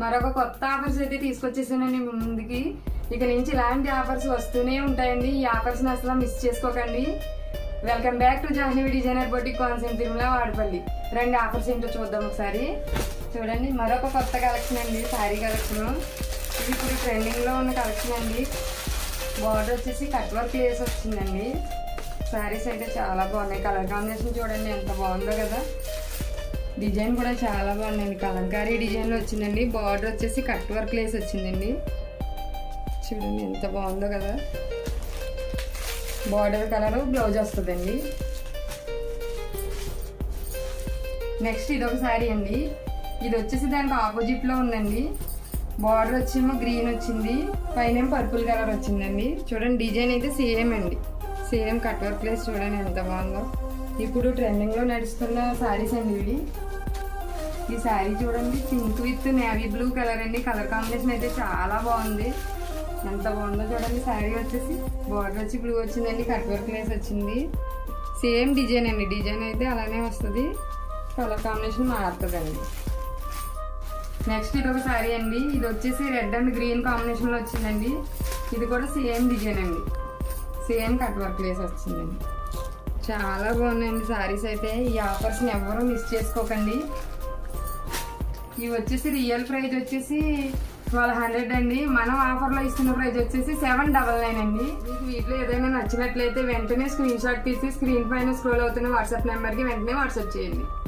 మరొక కొత్త ఆఫర్స్ అయితే తీసుకొచ్చేసానండి మీ ముందుకి. ఇక నుంచి ఇలాంటి ఆఫర్స్ వస్తూనే ఉంటాయండి. ఈ ఆఫర్స్ని అసలు మిస్ చేసుకోకండి. Welcome back to Jahnavi designer boutique concept Tirumala Vadapalli. రెండు ఆఫర్స్ ఏంటో చూద్దాం ఒకసారి. చూడండి, మరొక కొత్త కలెక్షన్ అండి, శారీ కలెక్షన్. ఇది ఇప్పుడు ట్రెండింగ్లో ఉన్న కలెక్షన్ అండి. బార్డర్ వచ్చేసి కట్ వర్క్ లేస్ వచ్చిందండి. శారీస్ అయితే చాలా బాగున్నాయి. కలర్ కాంబినేషన్ చూడండి ఎంత బాగుందో కదా. డిజైన్ కూడా చాలా బాగుందండి, కలంకారీ డిజైన్లో వచ్చిందండి. బార్డర్ వచ్చేసి కట్ వర్క్ లేస్ వచ్చిందండి. చూడండి ఎంత బాగుందో కదా. బార్డర్ కలర్ బ్లౌజ్ వస్తుందండి. నెక్స్ట్ ఇదొక శారీ అండి. ఇది వచ్చేసి దానికి ఆపోజిట్లో ఉందండి. బార్డర్ వచ్చేమో గ్రీన్ వచ్చింది, పైన పర్పుల్ కలర్ వచ్చిందండి. చూడండి డిజైన్ అయితే సేమ్ అండి, సేమ్ కట్ వర్క్ లేస్. చూడండి ఎంత బాగుందో. ఇప్పుడు ట్రెండింగ్లో నడుస్తున్న శారీస్ అండి ఇవి. ఈ శారీ చూడండి, pink with navy blue colour అండి. కలర్ కాంబినేషన్ అయితే చాలా బాగుంది, ఎంత బాగుందో చూడండి. శారీ వచ్చేసి బార్డర్ వచ్చి బ్లూ వచ్చిందండి, కట్ వర్క్ లేస్ వచ్చింది. సేమ్ డిజైన్ అండి, డిజైన్ అయితే అలానే వస్తుంది, కలర్ కాంబినేషన్ మారుతుందండి. నెక్స్ట్ ఇది ఒక శారీ అండి. ఇది వచ్చేసి రెడ్ అండ్ గ్రీన్ కాంబినేషన్లో వచ్చిందండి. ఇది కూడా సేమ్ డిజైన్ అండి, సేమ్ కట్ వర్క్ లేస్ వచ్చిందండి. చాలా బాగున్నాయండి శారీస్ అయితే. ఈ ఆఫర్స్ని ఎవరూ మిస్ చేసుకోకండి. ఇవి వచ్చేసి రియల్ ప్రైస్ వచ్చేసి 1200 అండి. మనం ఆఫర్లో ఇస్తున్న ప్రైస్ వచ్చేసి 799 అండి. మీకు వీటిలో ఏదైనా నచ్చినట్లయితే వెంటనే స్క్రీన్ షాట్ తీసి స్క్రీన్ పైన స్క్రోల్ అవుతున్న వాట్సాప్ నెంబర్కి వెంటనే వాట్సాప్ చేయండి.